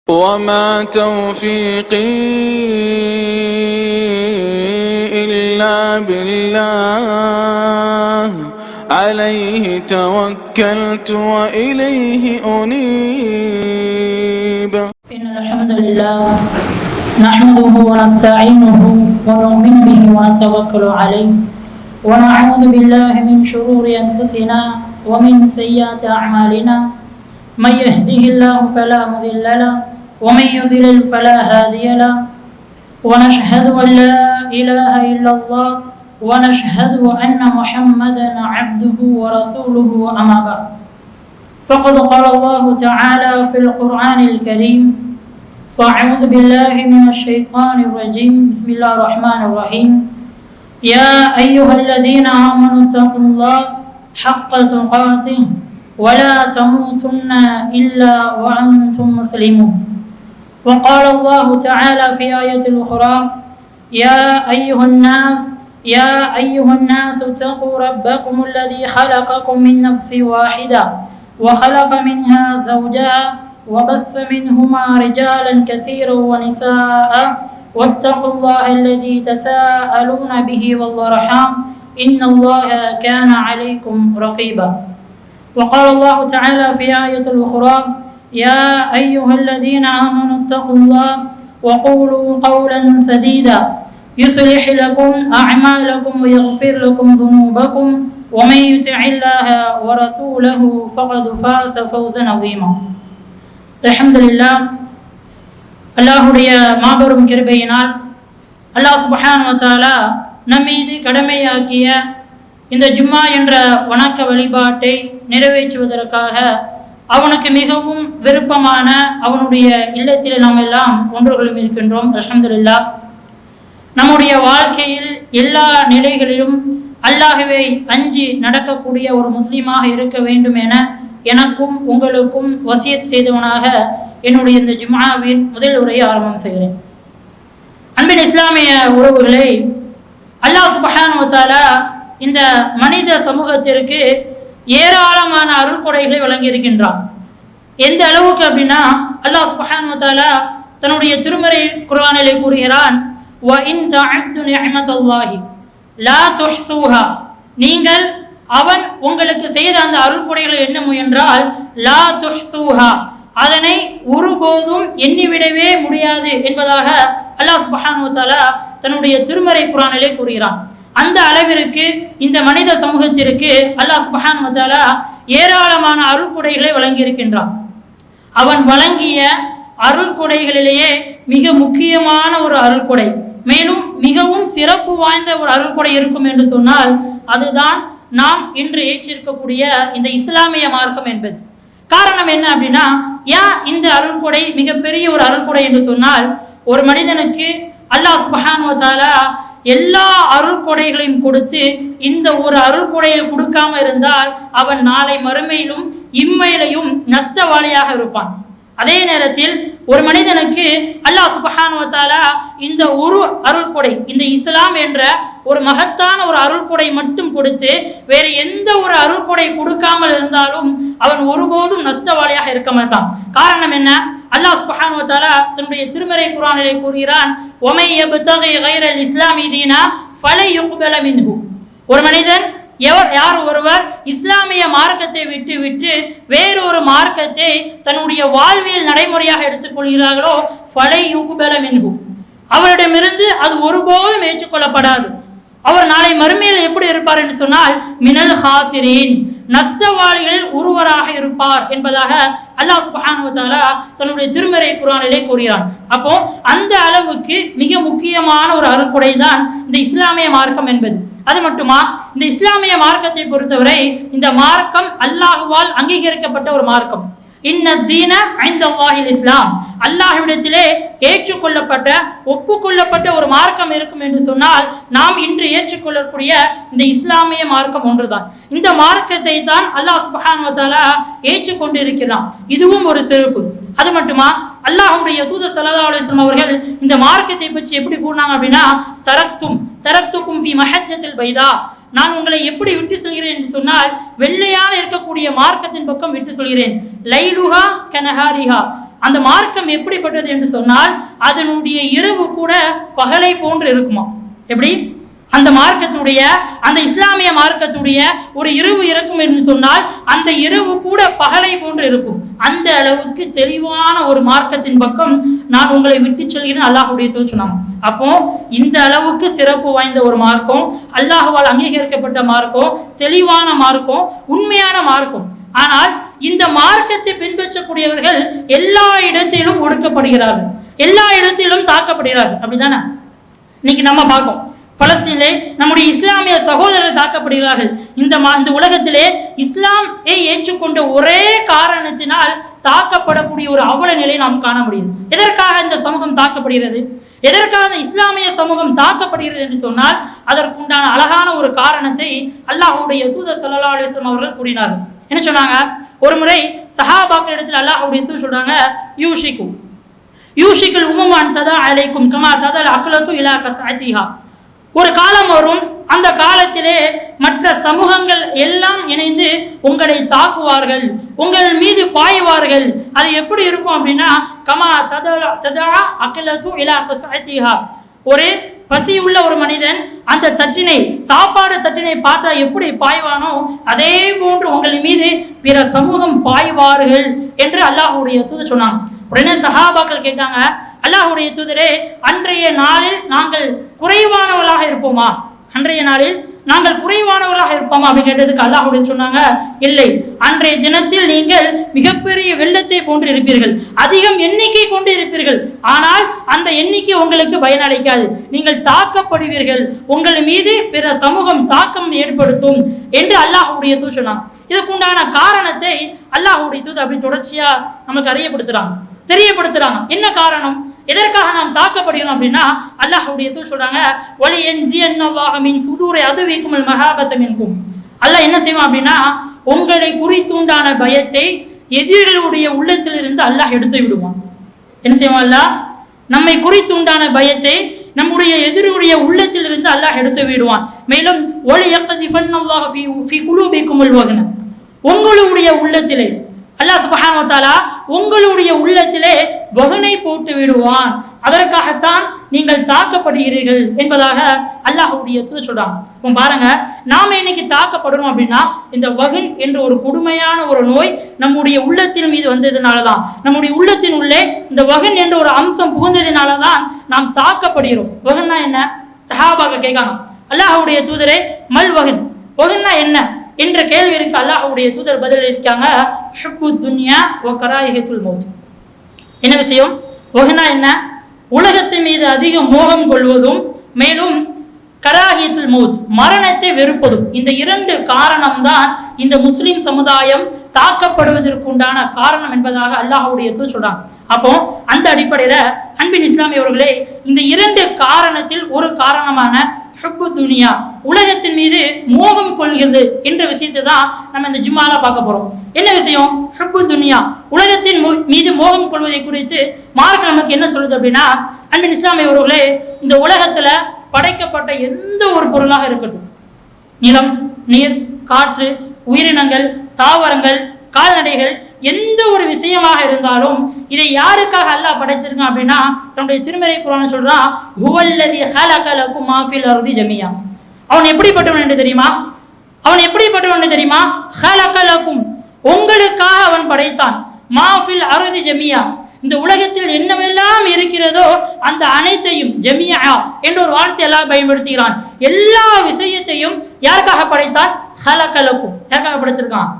وما توفيقي إلا بالله عليه توكلت وإليه أنيب. إن الحمد لله نحمده ونستعينه ونؤمن به ونتوكل عليه ونعوذ بالله من شرور أنفسنا ومن سيئات أعمالنا من يهده الله فلا مضل له ومن يضلل فلا هادي له ونشهد أن لا إله إلا الله ونشهد أن محمدا عبده ورسوله أما بعد فقد قال الله تعالى في القرآن الكريم فأعوذ بالله من الشيطان الرجيم بسم الله الرحمن الرحيم يا أيها الذين آمنوا اتقوا الله حق تقاته ولا تموتن إلا وأنتم مسلمون وقال الله تعالى في آية أخرى يا أيها الناس اتقوا ربكم الذي خلقكم من نفس واحدة وخلق منها زوجها وبث منهما رجالا كثيرا ونساء واتقوا الله الذي تساءلون به والأرحام إن الله كان عليكم رقيبا وقال الله تعالى في آية أخرى يا أيها الذين آمنوا اتقوا الله وقولوا قولا سديدا يصلح لكم أعمالكم ويغفر لكم ذنوبكم ومن يطع الله ورسوله فقد فاز فوزا عظيما. الحمد لله அல்லாஹுடைய மாபெரும் கிருபையினால் அல்லாஹ் சுப்ஹானஹு வ தஆலா நம்மீது கடமையாக்கிய இந்த ஜும்மா என்ற வணக்க வழிபாட்டை நிறைவேற்றுவதற்காக அவனுக்கு மிகவும் விருப்பமான அவனுடைய இல்லத்தில் நாம் எல்லாம் ஒன்றுகளும் இருக்கின்றோம். அல்ஹம்துலில்லாஹ். நம்முடைய வாழ்க்கையில் எல்லா நிலைகளிலும் அல்லாஹ்வை அஞ்சி நடக்கக்கூடிய ஒரு முஸ்லீமாக இருக்க வேண்டும் என எனக்கும் உங்களுக்கும் வசியத் செய்தவனாக என்னுடைய இந்த ஜும்ஆவின் முதல் உரையை ஆரம்பம் செய்கிறேன். அன்பின் இஸ்லாமிய உறவுகளை, அல்லாஹ் சுப்ஹானஹு வ தஆலா இந்த மனித சமூகத்திற்கு ஏராளமான அருள்கொடைகளை வழங்கியிருக்கின்றான். எந்த அளவுக்கு அப்படின்னா, அல்லாஹ் சுப்ஹானஹு வ தஆலா தன்னுடைய திருமறை குர்ஆனிலே கூறுகிறான், வ இன் தஅது நிஅமத்தல்லாஹி லா துஹ்ஸூஹா, நீங்கள் அவன் உங்களுக்கு செய்த அந்த அருள்கொடைகளை எண்ண முயன்றால் லா துஹ்ஸூஹா, அதனை ஒருபோதும் எண்ணிவிடவே முடியாது என்பதாக அல்லாஹ் சுப்ஹானஹு வ தஆலா தன்னுடைய திருமறை குர்ஆனிலே கூறுகிறான். அந்த அளவிற்கு இந்த மனித சமூகத்திற்கு அல்லாஹ் சுப்ஹானஹு வ தஆலா ஏராளமான அருள்கொடைகளை வழங்கியிருக்கின்றான். அவன் வழங்கிய அருள்கொடைகளிலேயே மிக முக்கியமான ஒரு அருள்கொடை, மேலும் மிகவும் சிறப்பு வாய்ந்த ஒரு அருள்கொடை இருக்கும் என்று சொன்னால் அதுதான் நாம் இன்று ஏற்றிருக்கக்கூடிய இந்த இஸ்லாமிய மார்க்கம் என்பது. காரணம் என்ன அப்படின்னா, ஏன் இந்த அருள்கொடை மிகப்பெரிய ஒரு அருள்கொடை என்று சொன்னால், ஒரு மனிதனுக்கு அல்லாஹ் சுப்ஹானஹு வ தஆலா எல்லா அருள்கொடைகளையும் கொடுத்து இந்த ஒரு அருள்கொடையை கொடுக்காம இருந்தால் அவன் நாளை மறுமையிலும் இம்மையிலையும் நஷ்டவாளியாக இருப்பான். அதே நேரத்தில் ஒரு மனிதனுக்கு அல்லாஹ் சுப்ஹானஹு வ தஆலா இந்த ஒரு அருள்கொடை, இந்த இஸ்லாம் என்ற ஒரு மகத்தான ஒரு அருள்கொடை மட்டும் கொடுத்து வேறு எந்த ஒரு அருள்கொடை கொடுக்காமல் இருந்தாலும் அவன் ஒருபோதும் நஷ்டவாளியாக இருக்க மாட்டான். காரணம் என்ன? அல்லாஹ் சுப்ஹானஹு வ தஆலா தன்னுடைய திருமறை குர்ஆனிலே கூறுகிறான், வமை யப்தகி கைரல் இஸ்லாமி தீனா ஃபலை யுக்பல மின்ஹு, ஒரு மனிதன் யார் ஒருவர் இஸ்லாமிய மார்க்கத்தை விட்டு வேறொரு மார்க்கத்தை தன்னுடைய வாழ்வியல் நடைமுறையாக எடுத்துக்கொள்கிறார்களோ ஃபலை யுக்பல மின்ஹு, அவரிடமிருந்து அது ஒருபோதும் ஏற்றுக்கொள்ளப்படாது. அவர் நாளை மறுமையில் எப்படி இருப்பார் என்று சொன்னால் மினல் ஹாசிரீன், நஷ்டவாளிகளில் ஒருவராக இருப்பார் என்பதாக அல்லாஹ் சுப்ஹானஹு வ தஆலா தன்னுடைய திருமறை குர்ஆனிலே கூறுகிறான். அப்போ அந்த அளவுக்கு மிக முக்கியமான ஒரு அருள்கொடை தான் இந்த இஸ்லாமிய மார்க்கம் என்பது. அது மட்டுமா, இந்த இஸ்லாமிய மார்க்கத்தை பொறுத்தவரை இந்த மார்க்கம் அல்லாஹ்வால் அங்கீகரிக்கப்பட்ட ஒரு மார்க்கம். இன்ன தீன இன்தல்லாஹில் இஸ்லாம், அல்லாஹ்விடத்திலே ஏற்றுக்கொள்ளப்பட்ட ஒப்புக்கொள்ளப்பட்ட ஒரு மார்க்கம் இருக்கும் என்று சொன்னால் நாம் இன்று ஏற்றுக்கொள்ளக்கூடிய இந்த இஸ்லாமிய மார்க்கம் ஒன்றுதான். இந்த மார்க்கத்தை தான் அல்லாஹ் சுப்ஹானஹு வ தஆலா ஏற்றுக்கொண்டு இருக்கிறான். இதுவும் ஒரு சிறப்பு. அது மட்டுமா, அல்லாஹ்வுடைய தூதர் ஸல்லல்லாஹு அலைஹி வஸல்லம் அவர்கள் இந்த மார்க்கத்தை பற்றி எப்படி கூறினாங்க அப்படின்னா, தரக்துக்கும் ஃபி மஹஜ்ஜத்தில் பைதா, நான் உங்களை எப்படி விட்டு சொல்கிறேன் என்று சொன்னால் வெள்ளையாக இருக்கக்கூடிய மார்க்கத்தின் பக்கம் விட்டு சொல்கிறேன். லைலுஹா கனஹாரிஹா, அந்த மார்க்கம் எப்படிப்பட்டது என்று சொன்னால் அதனுடைய இரவு கூட பகலை போன்று இருக்குமா. எப்படி அந்த மார்க்கத்துடைய, அந்த இஸ்லாமிய மார்க்கத்துடைய ஒரு இரவு இருக்கும் என்று சொன்னால் அந்த இரவு கூட பகலை போன்று இருக்கும். அந்த அளவுக்கு தெளிவான ஒரு மார்க்கத்தின் பக்கம் நான் உங்களை விட்டு செல்கிறேன் அல்லாஹ்வுடைய தூதர் சொன்னாங்க. அப்போ இந்த அளவுக்கு சிறப்பு வாய்ந்த ஒரு மார்க்கம், அல்லாஹ்வால் அங்கீகரிக்கப்பட்ட மார்க்கம், தெளிவான மார்க்கம், உண்மையான மார்க்கம். ஆனால் இந்த மார்க்கத்தை பின்பற்றக்கூடியவர்கள் எல்லா இடத்திலும் ஒடுக்கப்படுகிறார்கள், எல்லா இடத்திலும் தாக்கப்படுகிறார்கள். அப்படிதானே இன்னைக்கு நம்ம பார்ப்போம். பலஸ்தீனிலே நம்முடைய இஸ்லாமிய சகோதரர்கள் தாக்கப்படுகிறார்கள். இந்த உலகத்திலே இஸ்லாமை ஏற்றுக்கொண்ட ஒரே காரணத்தினால் தாக்கப்படக்கூடிய ஒரு அவல நிலையை நாம் காண முடியும். எதற்காக இந்த சமூகம் தாக்கப்படுகிறது, எதற்காக இஸ்லாமிய சமூகம் தாக்கப்படுகிறது என்று சொன்னால் அதற்குண்டான அழகான ஒரு காரணத்தை அல்லாஹ்வுடைய தூதர் ஸல்லல்லாஹு அலைஹி வஸல்லம் அவர்கள் கூறினார்கள். என்ன சொன்னாங்க? ஒரு முறை சஹாபாக்கள் இடத்தில் அல்லாஹ்வுடைய தூதர் சொல்றாங்க, யூஷிகுல் உம்மன் ததா அலைக்கும் கமா ததல் அக்லத்து இலா கஸஅதிஹா. ஒரு காலம் வரும், அந்த காலத்திலே மற்ற சமூகங்கள் எல்லாம் இணைந்து உங்களை தாக்குவார்கள், உங்கள் மீது பாய்வார்கள். அது எப்படி இருக்கும் அப்படின்னா கமா ததா அக்லத்து இலா கஸஅதிஹா. ஒரு பசியுள்ள ஒரு மனிதன் அந்த தட்டினை, சாப்பாடு தட்டினை பார்த்தா எப்படி பாய்வானோ அதே போன்று உங்கள் மீது பிற சமூகம் பாய்வார்கள் என்று அல்லாஹ்வுடைய தூதர் சொன்னாங்க. உடனே சஹாபாக்கள் கேட்டாங்க, அல்லாஹ்வுடைய தூதரே, அன்றைய நாளில் நாங்கள் குறைவானவர்களாக இருப்போமா, அன்றைய நாளில் நாங்கள் குறைவானவர்களாக இருப்போமா அப்படின்னு கேட்டதுக்கு அல்லாஹ்வுடைய சொன்னாங்க, இல்லை, அன்றைய தினத்தில் நீங்கள் மிகப்பெரிய வெள்ளத்தை போன்று இருப்பீர்கள், அதிகம் எண்ணிக்கை கொண்டு இருப்பீர்கள். ஆனால் அந்த எண்ணிக்கை உங்களுக்கு பயனளிக்காது, நீங்கள் தாக்கப்படுவீர்கள், உங்கள் மீது பிற சமூகம் தாக்கம் ஏற்படுத்தும் என்று அல்லாஹ்வுடைய தூதர் சொன்னாங்க. இதுக்குண்டான காரணத்தை அல்லாஹ்வுடைய தூதர் அப்படி தொடர்ச்சியா நமக்கு தெரியப்படுத்துறாங்க. என்ன காரணம், எதற்காக நாம் தாக்கப்படுகிறோம் அப்படின்னா அல்லாஹ்வுடைய தூதர் சொல்றாங்க, வலி யன்ஸியன்னல்லாஹு மின் சுதூரி அதுவிக்குமல் மஹாபத மின்கும். அல்லாஹ் என்ன செய்வான் அப்படின்னா உங்களை குறித்துண்டான பயத்தை எதிரிகளுடைய உள்ளத்திலிருந்து அல்லாஹ் எடுத்து விடுவான். என்ன செய்வான்? அல்லாஹ் நம்மை குறித்துண்டான பயத்தை நம்முடைய எதிரியுடைய உள்ளத்திலிருந்து அல்லாஹ் எடுத்து விடுவான். மேலும் வலி யக்திஃபன்னல்லாஹு ஃபீ குலூபிக்குமுல் வஹன, உங்களுடைய உள்ளத்திலே அல்லாஹ் சுப்ஹானஹு வ தஆலா உங்களுடைய உள்ளத்திலே வஹனை போட்டு விடுவான். அதற்காகத்தான் நீங்கள் தாக்கப்படுகிறீர்கள் என்பதாக அல்லாஹ்வுடைய தூதர் சொல்றாங்க. இப்போ பாருங்க, நாம இன்னைக்கு தாக்கப்படுறோம் அப்படின்னா இந்த வஹன் என்ற ஒரு கொடுமையான ஒரு நோய் நம்முடைய உள்ளத்தின் மீது வந்ததுனால தான், நம்முடைய உள்ளத்தின் உள்ளே இந்த வஹன் என்ற ஒரு அம்சம் புகுந்ததினால தான் நாம் தாக்கப்படுகிறோம். வஹன்னா என்ன? சஹாபாக்கள் கேட்காங்க, அல்லாஹ்வுடைய தூதரே மல் வஹன், வஹன்னா என்ன என்ற கேள்விக்கு அல்லாஹ்வுடைய தூதர் பதில் இருக்காங்க, ஹுப்பு துன்யா வ கராஹியத்துல் மௌத். என்ன விஷயம்? வஹனா என்ன? உலகத்தின் மீது அதிக மோகம் கொள்வதும், மேலும் கராஹியத்துல் மௌத் மரணத்தை வெறுப்பதும். இந்த இரண்டு காரணம்தான் இந்த முஸ்லிம் சமுதாயம் தாக்கப்படுவதற்குண்டான காரணம் என்பதாக அல்லாஹ்வுடைய தூதர் சொல்றாங்க. அப்போ அந்த அடிப்படையில அன்பின் இஸ்லாமியவர்களே, இந்த இரண்டு காரணத்தில் ஒரு காரணமான ஹுப்பு துனியா, உலகத்தின் மீது மோகம் கொள்கிறது என்ற விஷயத்தை தான் நம்ம இந்த ஜும்மால பார்க்க போறோம். என்ன விஷயம்? ஹுப்பு துனியா, உலகத்தின் மீது மோகம் கொள்வதை குறித்து மார்க்கம் நமக்கு என்ன சொல்லுது அப்படின்னா, அன்பின் இஸ்லாமியவர்களே, இந்த உலகத்துல படைக்கப்பட்ட எந்த ஒரு பொருளாக இருக்கட்டும், நிலம், நீர், காற்று, உயிரினங்கள், தாவரங்கள், கால்நடைகள், எந்த ஒரு விஷயமாக இருந்தாலும் இதை யாருக்காக அல்லாஹ் படைத்திருக்கான் அப்படின்னா தன்னுடைய திருமறை குர்ஆன் சொல்றான், ஹுவல்லதி ஹலக லகும் மா ஃபில் அர்தி ஜமீஆ. அவன் எப்படிப்பட்டவன் என்று தெரியுமா? ஹலக லகும், உங்களுக்காக அவன் படைத்தான், மா ஃபில் அர்தி ஜமீஆ, இந்த உலகத்தில் என்னவெல்லாம் இருக்கிறதோ அந்த அனைத்தையும், ஜமீஆ என்ற ஒரு வார்த்தை எல்லாம் பயன்படுத்துகிறான். எல்லா விஷயத்தையும் யாருக்காக படைத்தான்? ஹலக லகும், யாருக்காக படைச்சிருக்கான்?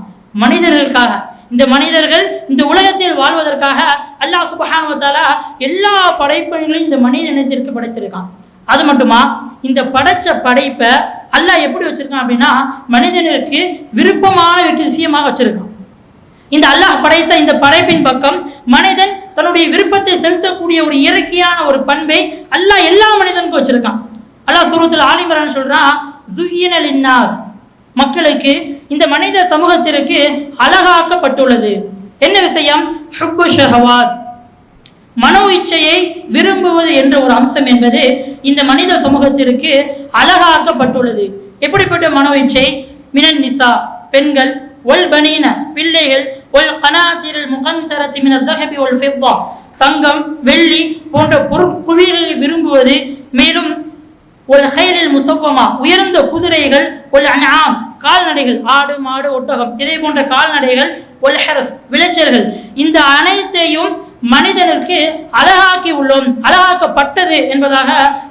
மனிதர்களுக்காக. இந்த மனிதர்கள் இந்த உலகத்தில் வாழ்வதற்காக அல்லாஹ் சுப்ஹானஹு வ தஆலா எல்லா படைப்புகளையும் இந்த மனித இனத்திற்கு படைத்திருக்கான். அது மட்டுமா, இந்த படைச்ச படைப்பை அல்லாஹ் எப்படி வச்சிருக்கான் அப்படின்னா மனிதனுக்கு விருப்பமான விஷயமாக வச்சிருக்கான். இந்த அல்லாஹ் படைத்த இந்த படைப்பின் பக்கம் மனிதன் தன்னுடைய விருப்பத்தை செலுத்தக்கூடிய ஒரு இயற்கையான ஒரு பண்பை அல்லாஹ் எல்லா மனிதனுக்கும் வச்சிருக்கான். அல்லாஹ் சூரத்துல் ஆலி இம்ரான் சொல்றான், ஸுய்யின லின்னாஸ், மக்களுக்கு, இந்த மனித சமூகத்திற்கு அழகாக்கப்பட்டுள்ளது. என்ன விஷயம்? ஹுப்பு ஷஹவாத், மனோ இச்சையை விரும்புவது என்ற ஒரு அம்சம் என்பது இந்த மனித சமூகத்திற்கு அழகாக்கப்பட்டுள்ளது. எப்படிப்பட்ட மனோ இச்சை? மினன் நிசா, பெண்கள், ஒல் பனீன, பிள்ளைகள், வல்கனாத்திரில் முகந்தரத்தி மினல் தஹபி வல் ஃபித்தா, தங்கம் வெள்ளி போன்ற பொருட்குவியல்களை விரும்புவது, மேலும் ஒல் ஹைலில் முசவ்வமா உயர்ந்த குதிரைகள், ஒல் அன்ஆம் கால்நடைகள், ஆடு மாடு ஒட்டகம் இதே போன்ற கால்நடைகள், ஒல் ஹரஸ் விளைச்சல்கள், இந்த அனைத்தையும் மனிதனுக்கு அழகாக்கி உள்ளோம், அழகாக்கப்பட்டது என்பதாக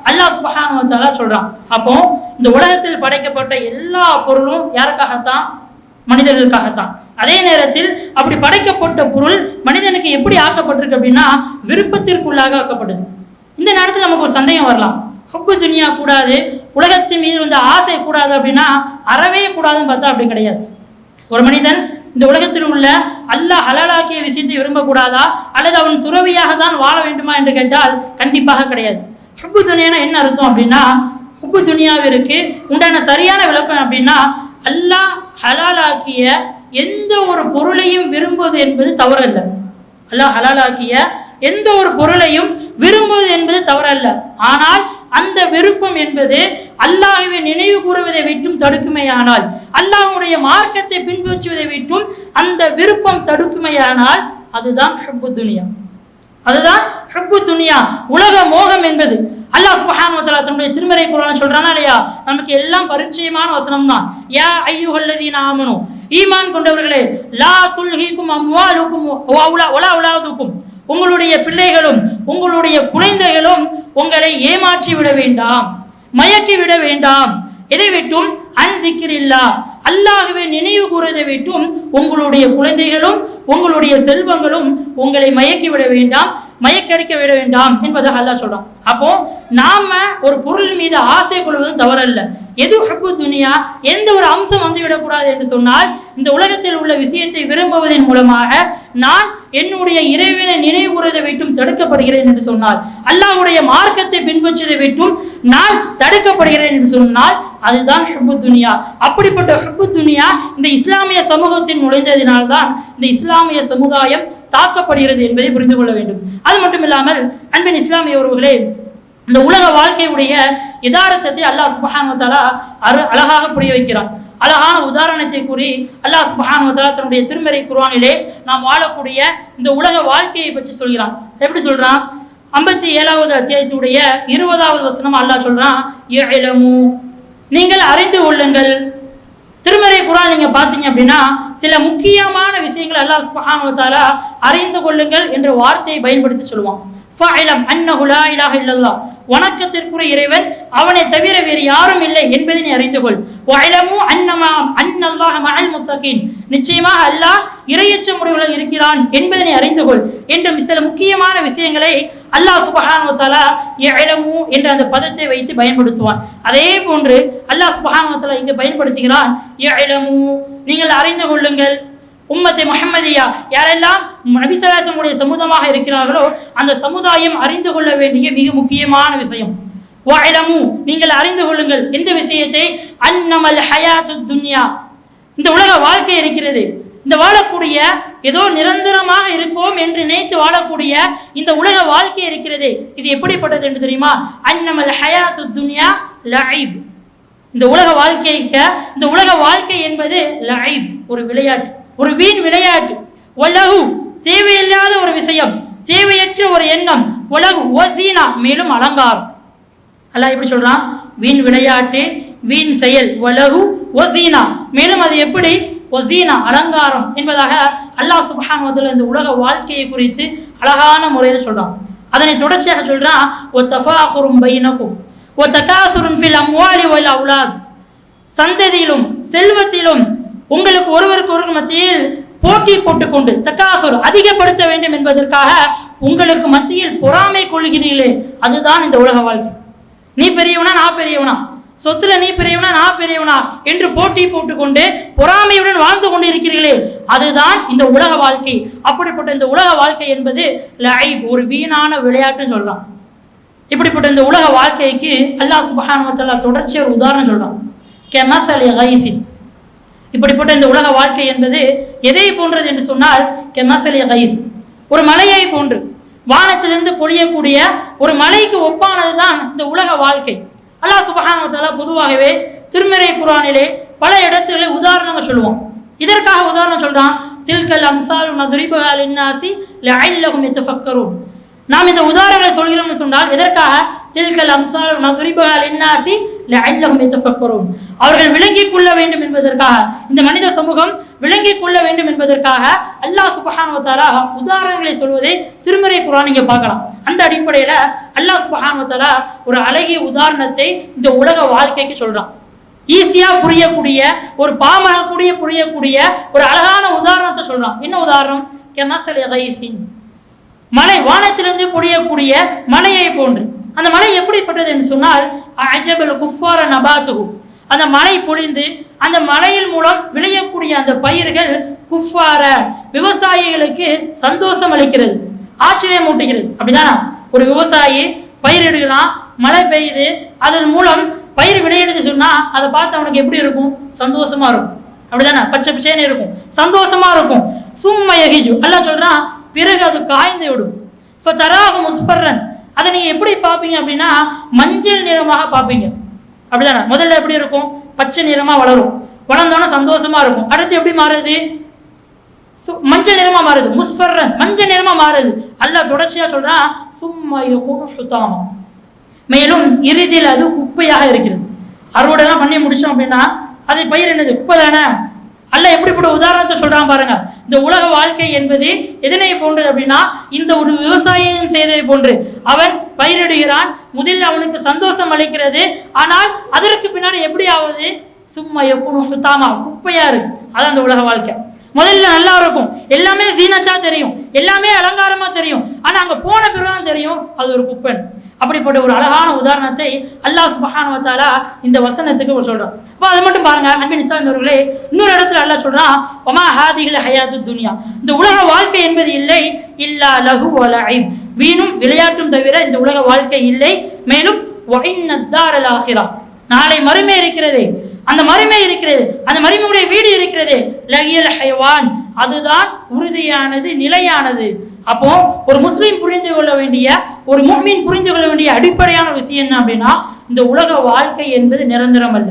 அல்லாஹ் சுப்ஹானஹு வ தஆலா சொல்றான். அப்போ இந்த உலகத்தில் படைக்கப்பட்ட எல்லா பொருளும் யாருக்காகத்தான்? மனிதர்களுக்காகத்தான். அதே நேரத்தில் அப்படி படைக்கப்பட்ட பொருள் மனிதனுக்கு எப்படி ஆக்கப்பட்டிருக்கு அப்படின்னா விருப்பத்திற்குள்ளாக ஆக்கப்பட்டது. இந்த நேரத்தில் நமக்கு ஒரு சந்தேகம் வரலாம், ஹுப்பு துனியா கூடாது, உலகத்தின் மீது வந்த ஆசை கூடாது அப்படின்னா அறவே கூடாதுன்னு பார்த்தா அப்படி கிடையாது. ஒரு மனிதன் இந்த உலகத்தில் உள்ள அல்லாஹ் ஹலாலாக்கிய விஷயத்தை விரும்பக்கூடாதா அல்லது அவன் துறவியாக தான் வாழ வேண்டுமா என்று கேட்டால் கண்டிப்பாக கிடையாது. ஹுப்பு துனியானா என்ன அர்த்தம் அப்படின்னா, ஹுப்பு துனியாவிற்கு உண்டான சரியான விளக்கம் அப்படின்னா அல்லாஹ் ஹலாலாக்கிய எந்த ஒரு பொருளையும் விரும்புவது என்பது தவறல்ல. அல்லாஹ் ஹலாலாக்கிய எந்த ஒரு பொருளையும் விரும்புவது என்பது தவறல்ல. ஆனால் அந்த விருப்பம் என்பது அல்லாஹ்வை நினைவு கூறுவதை விட்டும் தடுக்குமையானால், அல்லாஹ்வுடைய மார்க்கத்தை பின்பற்றுவதை விட்டும் அந்த விருப்பம் தடுக்குமையானால் அதுதான் ஹுப்பு துனியா. அதுதான் ஹுப்பு துனியா, உலக மோகம் என்பது. அல்லாஹ் சுப்ஹானஹு வ தஆலா தன்னுடைய திருமறை குர்ஆன் சொல்றானா இல்லையா? நமக்கு எல்லாம் பரிச்சயமான வசனம் தான். யா அய்யுஹல்லதீன ஆமனு, ஈமான் கொண்டவர்களே, லா துல்ஹிகும் அம்வாலுக்கும் வலா அவுலாதுக்கும், உங்களுடைய பிள்ளைகளும் உங்களுடைய குழந்தைகளும் உங்களை ஏமாற்றி விட வேண்டாம், மயக்கி விட வேண்டாம். எதை விட்டும்? அன் திக்ரில்லாஹ், அல்லாஹ்வை நினைவு கூறுவதை விட்டும் உங்களுடைய குழந்தைகளும் உங்களுடைய செல்வங்களும் உங்களை மயக்கி விட வேண்டாம், மயக்கடிக்க விட வேண்டாம் என்பதாக அல்லாஹ் சொல்றான். அப்போ நாம ஒரு பொருள் மீது ஆசை கொள்வது தவறல்ல. எது ஹுப்பு துனியா, எந்த ஒரு அம்சம் வந்துவிடக்கூடாது என்று சொன்னால், இந்த உலகத்தில் உள்ள விஷயத்தை விரும்புவதன் மூலமாக நான் என்னுடைய இறைவனை நினைவு கூறுவதை விட்டும் தடுக்கப்படுகிறேன் என்று சொன்னால், அல்லாஹ்வுடைய மார்க்கத்தை பின்பற்றுவதை விட்டும் நான் தடுக்கப்படுகிறேன் என்று சொன்னால் அதுதான் ஹுப்பு துனியா. அப்படிப்பட்ட ஹுப்பு துனியா இந்த இஸ்லாமிய சமூகத்தில் நுழைந்ததினால்தான் இந்த இஸ்லாமிய சமுதாயம் தாக்கப்படுகிறது என்பதை புரிந்து கொள்ள வேண்டும். அது மட்டும் இல்லாமல் அன்பின் இஸ்லாமிய உறவுகளே, இந்த உலக வாழ்க்கையுடைய யதார்த்தத்தை அல்லாஹ் சுப்ஹானஹு வ தஆலா அழகாக புரிய வைக்கிறான். அழகான உதாரணத்தை கூறி அல்லாஹ் சுப்ஹானஹு வ தஆலா தன்னுடைய திருமறை குர்ஆனிலே நாம் வாழக்கூடிய இந்த உலக வாழ்க்கையை பற்றி சொல்கிறான். எப்படி சொல்றான்? 57வது அத்தியாயத்துடைய 20வது வசனம் அல்லாஹ் சொல்றான், இஅலமு, நீங்கள் அறிந்து கொள்ளுங்கள். திருமறை குர்ஆன் நீங்க பார்த்தீங்க அப்படின்னா சில முக்கியமான விஷயங்கள் அல்லாஹ் சுப்ஹானஹு வ தஆலா அறிந்து கொள்ளுங்கள் என்ற வார்த்தையை பயன்படுத்தி சொல்லுவான். ஃபஅலம் அன்னஹு லா இலாஹ இல்லல்லாஹ், வணக்கத்திற்குரிய இறைவன் அவனை தவிர வேறு யாரும் இல்லை என்பதை நீ அறிந்து கொள். வஅலமு அன்னல்லாஹ மஅல் முத்தகீன், நிச்சயமாக அல்லாஹ் இறையச்சமுடையவர்களாக இருக்கிறான் என்பதை நீ அறிந்து கொள் என்ற சில முக்கியமான விஷயங்களை அல்லாஹ் சுப்ஹானஹு வ தஆலா இஅலமு என்ற அந்த பதத்தை வைத்து பயன்படுத்துவான். அதே போன்று அல்லாஹ் சுப்ஹானஹு வ தஆலா இங்கே பயன்படுத்துகிறான், இஅலமு, நீங்கள் அறிந்து கொள்ளுங்கள். உம்மத்தை முஹம்மதியா, யாரெல்லாம் நபி ஸல்லல்லாஹு அலைஹி வஸல்லம் சமூகமாக இருக்கிறார்களோ அந்த சமுதாயம் அறிந்து கொள்ள வேண்டிய மிக முக்கியமான விஷயம். வஅலமு, நீங்கள் அறிந்து கொள்ளுங்கள். எந்த விஷயத்தை? அன்னமல் ஹயாத்துத் துன்யா, இந்த உலக வாழ்க்கை இருக்கிறது, இந்த வாழக்கூடிய ஏதோ நிரந்தரமாக இருப்போம் என்று நினைத்து வாழக்கூடிய இந்த உலக வாழ்க்கை இருக்கிறது, இது எப்படிப்பட்டது என்று தெரியுமா? அன்னமல் ஹயாத்துத் துன்யா லஐப், இந்த உலக வாழ்க்கை என்பது லஐப், ஒரு விளையாட்டு, ஒரு வீண் விளையாட்டு. வலஹு, தேவையில்லாத ஒரு விஷயம், தேவையற்ற ஒரு எண்ணம். வலஹு வஸீனா, மேலும் அலங்காரம். அல்லாஹ் எப்படி சொல்றான்? வீண் விளையாட்டு, வீண் செயல். வலஹு வஸீனா, மேலும் அது எப்படி? வஸீனா, அலங்காரம் என்பதாக அல்லாஹ் சுப்ஹானஹு வ தஆலா இந்த உலக வாழ்க்கையை குறித்து அழகான முறையில் சொல்றான். அதனை தொடர்ச்சியாக சொல்றான், வ தஃபாகுரும் பைனகும் வ தகாசுரும் ஃபில் அம்வாலி வல் அவுலாத், சந்ததியிலும் செல்வத்திலும் உங்களுக்கு ஒருவருக்கு ஒருவர் மத்தியில் போட்டி போட்டுக்கொண்டு, தகாசுர் அதிகப்படுத்த வேண்டும் என்பதற்காக உங்களுக்கு மத்தியில் பொறாமை கொள்கிறீர்களே, அதுதான் இந்த உலக வாழ்க்கை. நீ பெரியவனா நான் பெரியவனா, சொத்துல நீ பெரியவனா நான் பெரியவனா என்று போட்டி போட்டுக்கொண்டு பொறாமையுடன் வாழ்ந்து கொண்டு இருக்கிறீர்களே, அதுதான் இந்த உலக வாழ்க்கை. அப்படிப்பட்ட இந்த உலக வாழ்க்கை என்பது லஐப், ஒரு வீணான விளையாட்டுன்னு சொல்றான். இப்படிப்பட்ட இந்த உலக வாழ்க்கைக்கு அல்லாஹ் சுப்ஹானஹு வ தஆலா தொடர்ச்சி ஒரு உதாரணம் சொல்றான். கமஸலி கைஸின், இப்படிப்பட்ட இந்த உலக வாழ்க்கை என்பது எதை போன்றது என்று சொன்னால், கமஸலி கைஸ், ஒரு மலையை போன்று, வானத்திலிருந்து பொழியக்கூடிய ஒரு மலைக்கு ஒப்பானது தான் இந்த உலக வாழ்க்கை. அல்லாஹ் சுப்ஹானஹு வ தஆலா பொதுவாகவே திருமறை குர்ஆனிலே பல இடத்துல உதாரணங்கள் சொல்லுவான். இதற்காக உதாரணம் சொல்றான், தில்கல் அம்சால் நதுரிபுஹா லின்னாஸி லஅல்லஹும் யதஃபக்கரூன். நாம் இந்த உதாரணங்களை சொல்கிறோம்னு சொன்னால் எதற்காக? தில்கல் அம்சால் நதுரிபுஹா லின்னாஸி லஅல்லஹும் யதஃபக்கரூன். அவர்கள் விளங்கிக் கொள்ள வேண்டும் என்பதற்காக, இந்த மனித சமூகம் விளங்கிக் கொள்ள வேண்டும் என்பதற்காக அல்லாஹ் சுப்ஹானஹு வ தஆலா உதாரணங்களை சொல்வதை திருமறை குர்ஆன் நீங்க பார்க்கலாம். அந்த அடிப்படையில அல்லாஹ் சுப்ஹானஹு வ தஆலா ஒரு அழகிய உதாரணத்தை இந்த உலக வாழ்க்கைக்கு சொல்றான். ஈஸியா புரியக்கூடிய, ஒரு பாமரக்கூடிய புரியக்கூடிய ஒரு அழகான உதாரணத்தை சொல்றான். என்ன உதாரணம்? கமஸலி கைஸின், மழை, வானத்திலிருந்து பொழியக்கூடிய மழையை போன்று. அந்த மழை எப்படிப்பட்டது என்று சொன்னால் அஜபல் குஃபார நபாத்துஹு, அந்த மழை பொழிந்து அந்த மழையின் மூலம் விளையக்கூடிய அந்த பயிர்கள் குஃபார விவசாயிகளுக்கு சந்தோஷம் அளிக்கிறது, ஆச்சரியம் ஊட்டுகிறது. அப்படிதானா? ஒரு விவசாயி பயிரிடுகிறான், மழை பெய்யுது, அதன் மூலம் பயிர் விளையிடுது சொன்னா அதை பார்த்து அவனுக்கு எப்படி இருக்கும்? சந்தோஷமா இருக்கும். அப்படிதானே? பச்சை பச்சைன்னு இருக்கும், சந்தோஷமா இருக்கும். சும்ம யஹிஜு, அல்லாஹ் சொல்றான், பிறகு அது காய்ந்து விடும். ஃபதராஹு முஸ்ஃபர்ரன், அதை நீங்க எப்படி பார்ப்பீங்க அப்படின்னா மஞ்சள் நிறமாக பார்ப்பீங்க. அப்படிதானே? முதல்ல எப்படி இருக்கும்? பச்சை நிறமா வளரும், வளர்ந்தோன்னா சந்தோஷமா இருக்கும். அடுத்து எப்படி மாறுது? மஞ்சள் நிறமா மாறுது, முஸ்ஃபர்ரன், மஞ்சள் நிறமா மாறுது. அல்லாஹ் தொடர்ச்சியா சொல்றான், சும்ம யகுனு ஹுதாமா, மேலும் இறுதியில் அது குப்பையாக இருக்கிறது. அறுவடைலாம் பண்ணி முடிச்சோம் அப்படின்னா அது பயிர் என்னது? குப்பை தானே. அல்லாஹ் எப்படிப்பட்ட உதாரணத்தை சொல்றான் பாருங்க. இந்த உலக வாழ்க்கை என்பது எதனை போன்றது அப்படின்னா இந்த ஒரு விவசாயம் செய்ததை போன்று. அவன் பயிரிடுகிறான், முதலில் அவனுக்கு சந்தோஷம் அளிக்கிறது, ஆனால் அதற்கு பின்னாடி எப்படி ஆகுது? சும்மா யகுனு ஹுதாமா, குப்பையா இருக்கு. அதான் அந்த உலக வாழ்க்கை. முதல்ல நல்லா இருக்கும், எல்லாமே சீனத்தா தெரியும், எல்லாமே அலங்காரமா தெரியும், ஆனா அங்க போன பிறகுதான் தெரியும் அது ஒரு குப்பை. அப்படிப்பட்ட ஒரு அழகான உதாரணத்தை அல்லாஹ் சுப்ஹானஹு வ தஆலா இந்த வசனத்துக்கு சொல்றான். அப்போ அது மட்டும் பாருங்க அன்பின் இஸ்லாமிய அவர்களே, இன்னொரு இடத்துல அல்லாஹ் சொல்றான், வமா ஹாதிஹில் ஹயாத்துத் துன்யா, இந்த உலக வாழ்க்கை என்பது இல்லை, இல்லா லஹு வ லஇப், வீணும் விளையாட்டும் தவிர இந்த உலக வாழ்க்கை இல்லை. மேலும் வ இன்னத் தாரல் ஆகிரா, நாளை மறுமை இருக்கிறது, அந்த மறுமை இருக்கிறது, அந்த மறுமையுடைய வீடு இருக்கிறது, லஹியல் ஹைவான், அதுதான் உறுதியானது, நிலையானது. அப்போ ஒரு முஸ்லீம் புரிந்து கொள்ள வேண்டிய, ஒரு முஃமின் புரிந்து கொள்ள வேண்டிய அடிப்படையான விஷயம் என்ன அப்படின்னா இந்த உலக வாழ்க்கை என்பது நிரந்தரம் அல்ல.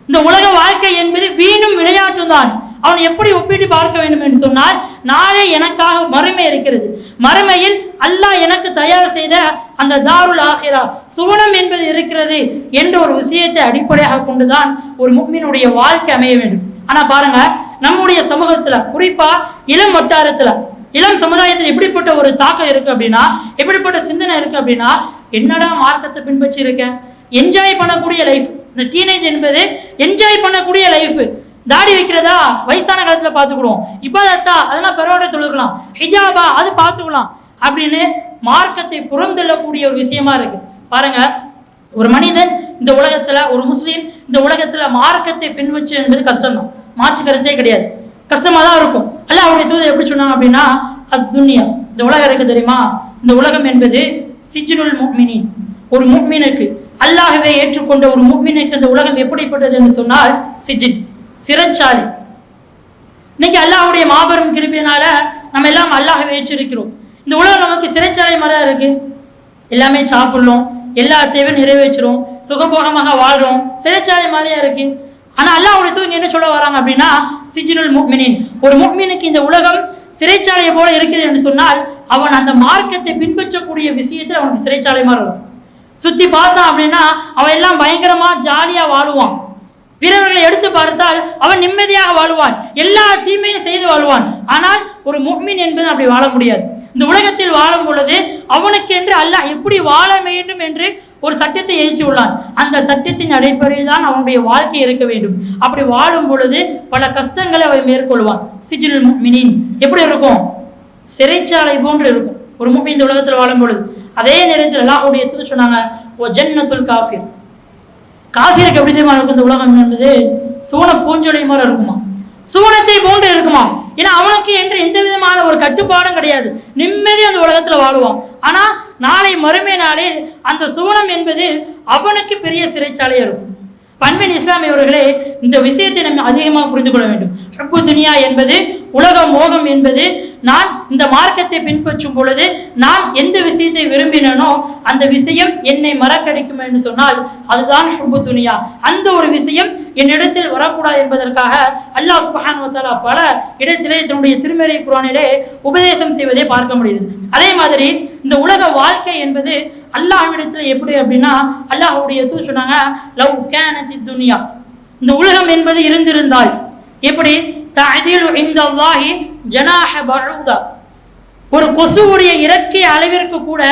இந்த உலக வாழ்க்கை என்பது வீணும் விளையாட்டும் தான். அவன் எப்படி ஒப்பிட்டு பார்க்க வேண்டும் என்று சொன்னால், நாளை எனக்காக மறுமை இருக்கிறது, மறுமையில் அல்லாஹ் எனக்கு தயார் செய்த அந்த தாருல் ஆகிரா, சுவனம் என்பது இருக்கிறது என்ற ஒரு விஷயத்தை அடிப்படையாக கொண்டுதான் ஒரு முஃமினுடைய வாழ்க்கை அமைய வேண்டும். ஆனா பாருங்க, நம்முடைய சமூகத்துல, குறிப்பா இளம் வட்டாரத்துல, இளம் சமுதாயத்தில் எப்படிப்பட்ட ஒரு தாக்கம் இருக்கு அப்படின்னா, எப்படிப்பட்ட சிந்தனை இருக்கு அப்படின்னா, என்னடா மார்க்கத்தை பின்பற்றி இருக்கேன், என்ஜாய் பண்ணக்கூடிய லைஃப், இந்த டீனேஜ் என்பது என்ஜாய் பண்ணக்கூடிய லைஃப், தாடி வைக்கிறதா வயசான காலத்துல பார்த்துக்கிடுவோம், இபாதத்தா அதெல்லாம் பரவாயில்ல தொழுகலாம், ஹிஜாபா அது பார்த்துக்கலாம் அப்படின்னு மார்க்கத்தை புறந்தள்ளக்கூடிய ஒரு விஷயமா இருக்கு. பாருங்க, ஒரு மனிதன் இந்த உலகத்துல, ஒரு முஸ்லீம் இந்த உலகத்துல மார்க்கத்தை பின்பற்று என்பது கஷ்டம்தான், மாற்று கருத்தே கிடையாது, கஷ்டமா தான் இருக்கும். அல்ல அவருடைய தூதர் எப்படி சொன்னாங்க அப்படின்னா, அத்துன்யா, இந்த உலகம் இருக்கு தெரியுமா, இந்த உலகம் என்பது சிஜ்னுல் முஃமினீன், ஒரு முஃமினுக்கு, அல்லாஹ்வை ஏற்றுக்கொண்ட ஒரு முஃமினுக்கு இந்த உலகம் எப்படிப்பட்டது என்று சொன்னால் சிஜின், சிறைச்சாலை. இன்னைக்கு அல்லாஹ்வுடைய மாபெரும் கிருபையினால நம்ம எல்லாம் அல்லாஹ்வை ஏற்றிருக்கிறோம். இந்த உலகம் நமக்கு சிறைச்சாலை மாதிரியா இருக்கு, எல்லாமே சாப்பிடலாம், எல்லா தேவையும் நிறைவேற்றுறோம், சுகபோகமாக வாழ்றோம், சிறைச்சாலை மாதிரியா இருக்கு. ஆனா அல்லாஹ்வுடைய தூதர் என்ன சொல்ல வராங்க அப்படின்னா, சிஜ்னுல் முஃமினீன், ஒரு முஃமினுக்கு இந்த உலகம் சிறைச்சாலையை போல இருக்குது என்று சொன்னால் அவன் அந்த மார்க்கத்தை பின்பற்றக்கூடிய விஷயத்தில் அவனுக்கு சிறைச்சாலை மாதிரி இருக்கும். சுத்தி பார்த்தான் அப்படின்னா அவன் எல்லாம் பயங்கரமா ஜாலியா வாழுவான், பிறவர்களை எடுத்து பார்த்தால் அவன் நிம்மதியாக வாழ்வான், எல்லா தீமையும் செய்து வாழ்வான். ஆனால் ஒரு முஃமின் என்பது அப்படி வாழ முடியாது. இந்த உலகத்தில் வாழும் பொழுது அவனுக்கென்று அல்லாஹ் எப்படி வாழ வேண்டும் என்று ஒரு சட்டத்தை ஏற்றி உள்ளான். அந்த சட்டத்தின் அடிப்படையில் தான் அவனுடைய வாழ்க்கை இருக்க வேண்டும். அப்படி வாழும் பொழுது பல கஷ்டங்களை அவன் மேற்கொள்வான். சிஜ்னுல் முஃமினீன் எப்படி இருக்கும்? சிறைச்சாலை போன்று இருக்கும் ஒரு முஃமின் இந்த உலகத்தில் வாழும் பொழுது. அதே நேரத்தில் அல்லாஹ்வுடைய தூதர் சொன்னாங்க, ஓ ஜன்னத்துல் காஃபிர், காஃபிருக்கு எப்படி தெரியுமா இருக்கும் இந்த உலகம் என்பது? சூன பூஞ்சொலை மாதிரி இருக்குமா, சூனத்தை போன்று இருக்குமா. ஏன்னா அவனுக்கு என்று எந்த விதமான ஒரு கட்டுப்பாடும் கிடையாது, நிம்மதி அந்த உலகத்துல வாழுவான். ஆனா நாளை மறுமை நாளில் அந்த சூனம் என்பது அவனுக்கு பெரிய சிறைச்சாலையா இருக்கும். பண்பின் இஸ்லாமியவர்களே, இந்த விஷயத்தை நம்ம அதிகமாக புரிந்து கொள்ள வேண்டும். ஹுப்பு துனியா என்பது, உலக மோகம் என்பது, நான் இந்த மார்க்கத்தை பின்பற்றும் பொழுது நான் எந்த விஷயத்தை விரும்பினேனோ அந்த விஷயம் என்னை மறக்கடிக்கும் என்று சொன்னால் அதுதான் ஹுப்பு துனியா. அந்த ஒரு விஷயம் என்னிடத்தில் வரக்கூடாது என்பதற்காக அல்லாஹ் சுப்ஹானஹு வ தஆலா பல இடத்திலே தன்னுடைய திருமறை குர்ஆனிலே உபதேசம் செய்வதை பார்க்க முடியுது. அதே மாதிரி இந்த உலக வாழ்க்கை என்பது அல்லாஹ்விடத்தில் எப்படி அப்படின்னா, அல்லாஹ்வுடைய தூதர் சொன்னாங்க, லவ் கானத்தித் துன்யா, இந்த உலகம் என்பது இருந்திருந்தால் எப்படி, தஅதீலு இன்தல்லாஹி ஜனாஹ பஊதா, ஒரு கொசுவுடைய இறக்கை அளவிற்கு கூட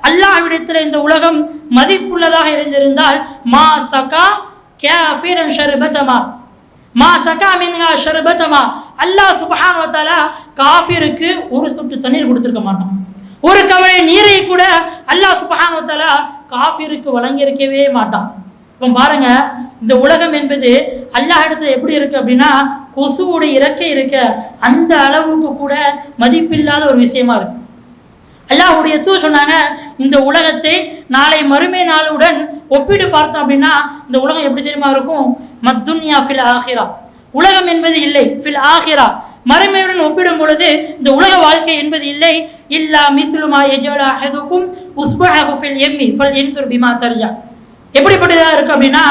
அல்லாஹ்விடத்தில் இந்த உலகம் மதிப்புள்ளதாக இருந்திருந்தால், மா சகா காஃபிரன் ஷர்பதமா, மா சகா மின்ஹா ஷர்பதமா, அல்லாஹ் சுப்ஹானஹு வ தஆலா காஃபிருக்கு ஒரு சொட்டு தண்ணீர் கொடுத்திருக்க மாட்டான். ஒரு கவலை நீரை கூட அல்லாஹ் சுப்ஹானஹு வ தஆலா காஃபிருக்கு வழங்கியிருக்கவே மாட்டான். இப்போ பாருங்க, இந்த உலகம் என்பது அல்லாஹ் இடத்துல எப்படி இருக்கு அப்படின்னா, கொசுவுடைய இறக்கை இருக்க அந்த அளவுக்கு கூட மதிப்பில்லாத ஒரு விஷயமா இருக்கு. அல்லாஹ்வுடைய தூதர் சொன்னாங்க, இந்த உலகத்தை நாளை மறுமை நாளுடன் ஒப்பிட்டு பார்த்தோம் அப்படின்னா இந்த உலகம் எப்படி தெரியுமா இருக்கும், மத்துன்யா ஃபில் ஆஹிரா, உலகம் என்பது இல்லை, ஃபில் ஆஹிரா, மறுமையுடன் ஒப்பிடும் பொழுது இந்த உலக வாழ்க்கை என்பது இல்லை. இல்லா மிஸ்லுமா யஜலா அஹதுக்கும் உஸ்பஹு ஃபில் யம்மி ஃபல் யன்துர் பிமா தர்ஜா, எப்படிப்பட்டதாக இருக்கு அப்படின்னா,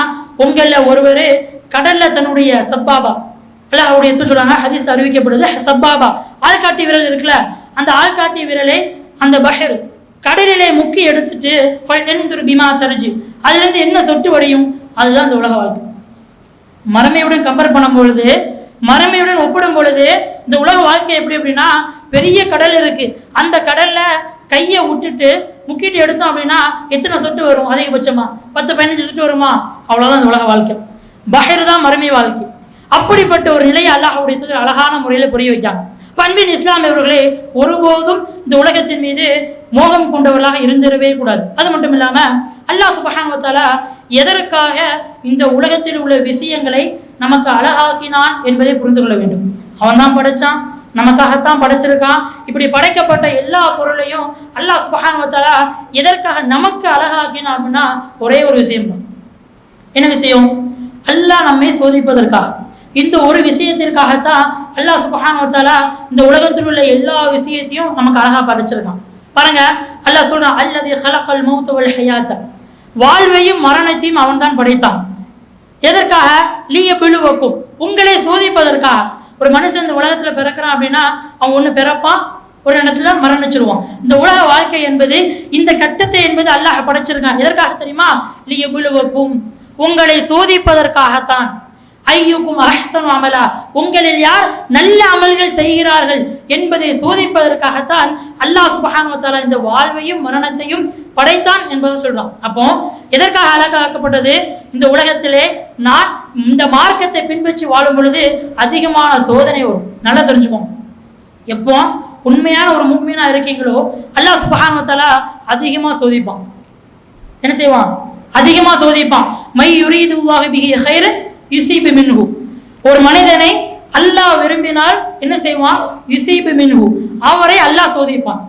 உங்களில் ஒருவர் கடல்ல தன்னுடைய சப்பாபா, அல்லாஹ்வுடைய தூதர் சொல்றாங்க, ஹதீஸ் அறிவிக்கப்படுது, சப்பாபா ஆள்காட்டி விரல் இருக்குல்ல, அந்த ஆள்காட்டி விரலை அந்த பஹர் கடலிலே முக்கி எடுத்துட்டு ஃபல் யன்துர் பிமா தர்ஜி, அதுலேருந்து என்ன சொட்டு வடியும், அதுதான் இந்த உலக வாழ்க்கை. மறுமையுடன் கம்பேர் பண்ணும் பொழுது, மறுமையுடன் ஒப்பிடும் பொழுது இந்த உலக வாழ்க்கை எப்படி அப்படின்னா, பெரிய கடல் இருக்கு, அந்த கடல்ல கையை விட்டுட்டு முக்கிட்டு எடுத்தோம் அப்படின்னா எத்தனை சொட்டு வரும், அதிகபட்சமா 10-15 சொட்டு வருமா, அவ்வளவுதான் இந்த உலக வாழ்க்கை. பஹர் தான் மறுமை வாழ்க்கை. அப்படிப்பட்ட ஒரு நிலையை அல்லாஹ்வுடைய தூதர் அழகான முறையில் புரிய வைக்காங்க. அன்பின் இஸ்லாமியர்களே, ஒருபோதும் இந்த உலகத்தின் மீது மோகம் கொண்டவர்களாக இருந்திடவே கூடாது. அது மட்டும் இல்லாம அல்லாஹ் சுப்ஹானஹு வ தஆலா எதற்காக இந்த உலகத்தில் உள்ள விஷயங்களை நமக்கு அழகாக்கினான் என்பதை புரிந்து கொள்ள வேண்டும். அவன் தான் படைச்சான், நமக்காகத்தான் படைச்சிருக்கான். இப்படி படைக்கப்பட்ட எல்லா பொருளையும் அல்லாஹ் சுப்ஹானஹு வ தஆலா எதற்காக நமக்கு அழகாக்கினான் அப்படின்னா ஒரே ஒரு விஷயம் தான். என்ன விஷயம்? அல்லாஹ் நம்மை சோதிப்பதற்காக. இந்த ஒரு விஷயத்திற்காகத்தான் அல்லாஹ் சுப்ஹானஹு வ தஆலா இந்த உலகத்தில் உள்ள எல்லா விஷயத்தையும் நமக்கு அழகா படைச்சிருக்கான். பாருங்க, அல்லாஹ் சொல்றான், அல்லதி ஹலகல் மௌத வல் ஹயாத, வாழ்வையும் மரணத்தையும் அவன் தான் படைத்தான். எதற்காக? லியப்லுவக்கும், உங்களை சோதிப்பதற்காக. ஒரு மனுஷன் இந்த உலகத்துல பிறக்கிறான் அப்படின்னா அவன் ஒன்று பிறப்பான், ஒரு இடத்துல மரணிச்சிருவான். இந்த உலக வாழ்க்கை என்பது இந்த கட்டத்தை என்பது அல்லாஹ் படைச்சிருக்கான். எதற்காக தெரியுமா? லியப்லுவக்கும், உங்களை சோதிப்பதற்காகத்தான். ஐயுக்கும் அஹ்சனு அமலா, உங்களில் யார் நல்ல அமல்கள் செய்கிறார்கள் என்பதை சோதிப்பதற்காகத்தான் அல்லாஹ் சுப்ஹானஹு வ தஆலா இந்த வாழ்வையும் மரணத்தையும் படைத்தான் என்பதை சொல்றான். அப்போ எதற்காக அழகாக்கப்பட்டது? இந்த உலகத்திலே நான் இந்த மார்க்கத்தை பின்பற்றி வாழும் பொழுது அதிகமான சோதனை வரும். நல்லா தெரிஞ்சுக்கோங்க. எப்போ உண்மையான ஒரு முஃமினா இருக்கீங்களோ அல்லாஹ் சுப்ஹானஹு வ தஆலா அதிகமாக சோதிப்பான். என்ன செய்வான்? அதிகமாக சோதிப்பான். மை யுரீதுல்லாஹு பிஹி கைரன் யுஸீபு மின்ஹு, ஒரு மனிதனை அல்லாஹ் விரும்பினால் என்ன செய்வான்? யுஸீபு மின்ஹு, அவரை அல்லாஹ் சோதிப்பான்.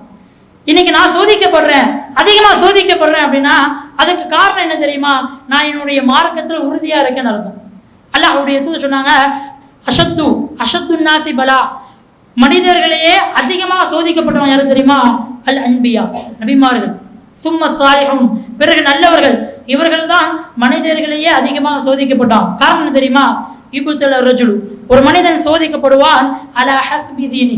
இன்னைக்கு நான் சோதிக்கப்படுறேன், அதிகமாக சோதிக்கப்படுறேன் அப்படின்னா அதுக்கு காரணம் என்ன தெரியுமா? நான் என்னுடைய மார்க்கத்தில் உறுதியாக இருக்கேன்னு அர்த்தம். அல்லாஹ்வுடைய தூதர் சொன்னாங்க, அஷத்து நாசி பலா, மனிதர்களையே அதிகமாக சோதிக்கப்பட்டவன் யாரு தெரியுமா? அல் அன்பியா, நபிமார்கள். சும்ம சாலிஹூன், பிறகு நல்லவர்கள். இவர்கள் தான் மனிதர்களையே அதிகமாக சோதிக்கப்பட்டான். காரணம் தெரியுமா? இபுத்தல ரஜுலு, ஒரு மனிதன் சோதிக்கப்படுவான் அலா ஹஸ்பி தீனி,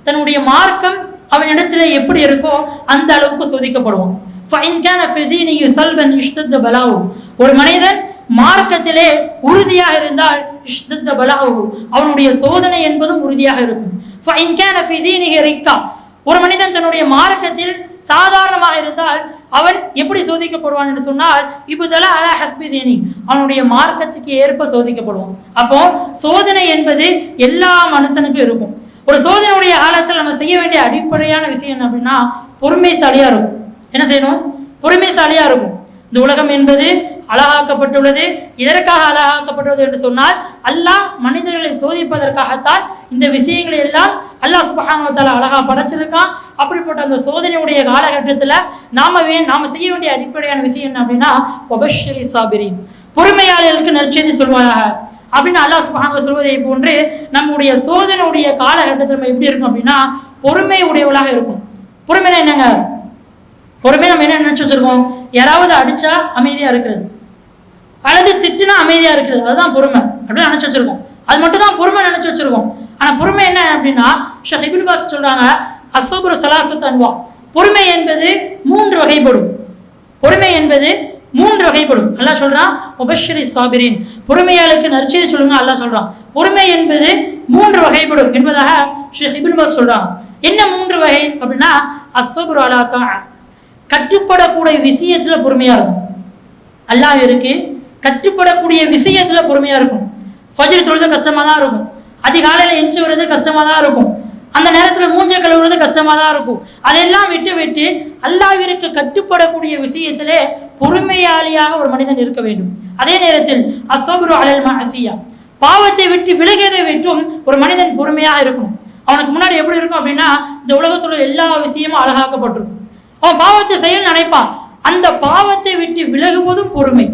தன்னுடைய மார்க்கம் அவன் இடத்துல எப்படி இருக்கோ அந்த அளவுக்கு சோதிக்கப்படுவான். ஃபைன் கான ஃபி தீனிஹி ஸல்பன் இஷ்தத பலாஹு, ஒரு மனிதன் மார்க்கத்திலே உறுதியாக இருந்தால் இஷ்தத பலாஹு, அவனுடைய சோதனை என்பதும் உறுதியாக இருக்கும். ஃபைன் கான ஃபி தீனிஹி ரிக்கா, ஒரு மனிதன் தன்னுடைய மார்க்கத்தில் சாதாரணமாக இருந்தால் அவன் எப்படி சோதிக்கப்படுவான் என்று சொன்னால் இபுதலா அலா ஹஸ்பி தீனி, அவனுடைய மார்க்கத்துக்கு ஏற்ப சோதிக்கப்படுவான். அப்போ சோதனை என்பது எல்லா மனுஷனுக்கும் இருக்கும். ஒரு சோதனையுடைய காலத்தில் நம்ம செய்ய வேண்டிய அடிப்படையான விஷயம் என்ன அப்படின்னா பொறுமைசாலியா இருக்கும். என்ன செய்யணும்? பொறுமைசாலியா இருக்கும். இந்த உலகம் என்பது அழகாக்கப்பட்டுள்ளது. எதற்காக அழகாக்கப்பட்டுள்ளது என்று சொன்னால் அல்லாஹ் மனிதர்களை சோதிப்பதற்காகத்தான் இந்த விஷயங்களை எல்லாம் அல்லாஹ் சுப்ஹானஹு வ தஆலா அழகா படைச்சிருக்கான். அப்படிப்பட்ட அந்த சோதனையுடைய காலகட்டத்தில் நாம செய்ய வேண்டிய அடிப்படையான விஷயம் என்ன அப்படின்னா வபஷ்ஷிரி சாபிரீன், பொறுமையாளர்களுக்கு நற்செய்தி சொல்வாயாக அப்படின்னு அல்லாஹ் சுப்ஹானஹு வ தஆலா சொல்வதை போன்று நம்முடைய சோதனையுடைய காலகட்டத்தில் நம்ம எப்படி இருக்கும் அப்படின்னா பொறுமை உடையவளாக இருக்கும். பொறுமைனா என்னங்க? பொறுமை நம்ம என்ன நினைச்சு வச்சிருக்கோம்? யாராவது அடிச்சா அமைதியா இருக்கிறது, அல்லது திட்டுனா அமைதியா இருக்கிறது, அதுதான் பொறுமை. அப்படின்னு நினச்சி வச்சிருக்கோம். அது மட்டும் தான் பொறுமை நினச்சி வச்சிருக்கோம். ஆனால் பொறுமை என்ன அப்படின்னா ஷேக் இப்னு பாஸ் சொல்றாங்க, அஸ்ஸப்ரு ஸலாஸத்து அன்வா, பொறுமை என்பது 3 வகைப்படும். பொறுமை என்பது 3 வகைப்படும். அல்லாஹ் சொல்றான் முபஷ்ஷிரி சாபிரின், பொறுமையாளுக்கு நற்செய்தி சொல்லுங்க. அல்லாஹ் சொல்றான் பொறுமை என்பது 3 வகைப்படும் என்பதாக ஷேக் இப்னு பாஸ் சொல்றாங்க. என்ன 3 வகை அப்படின்னா, அஸ்ஸப்ரு அலா தஆ, கட்டுப்படக்கூடிய விஷயத்துல பொறுமையா இருக்கும். அல்லாஹ்விற்கு கட்டுப்படக்கூடிய விஷயத்துல பொறுமையா இருக்கும். ஃபஜ்ர் தொழுது கஷ்டமா தான் இருக்கும், அதிகாலையில் எஞ்சி வருது கஷ்டமா தான் இருக்கும், அந்த நேரத்தில் மூஞ்ச கழுவுறது கஷ்டமா தான் இருக்கும். அதெல்லாம் விட்டு விட்டு அல்லாஹ்விற்கு கட்டுப்படக்கூடிய விஷயத்திலே பொறுமையாளியாக ஒரு மனிதன் இருக்க வேண்டும். அதே நேரத்தில் அஸ்ஸப்ரு அலல் மஅசியா, பாவத்தை விட்டு விலகியதை விட்டும் ஒரு மனிதன் பொறுமையாக இருக்கணும். அவனுக்கு முன்னாடி எப்படி இருக்கும் அப்படின்னா, இந்த உலகத்துல எல்லா விஷயமும் அழகாக்கப்பட்டிருக்கும். அவன் பாவத்தை செய்ய நினைப்பான், அந்த பாவத்தை விட்டு விலகுவதும் பொறுமை.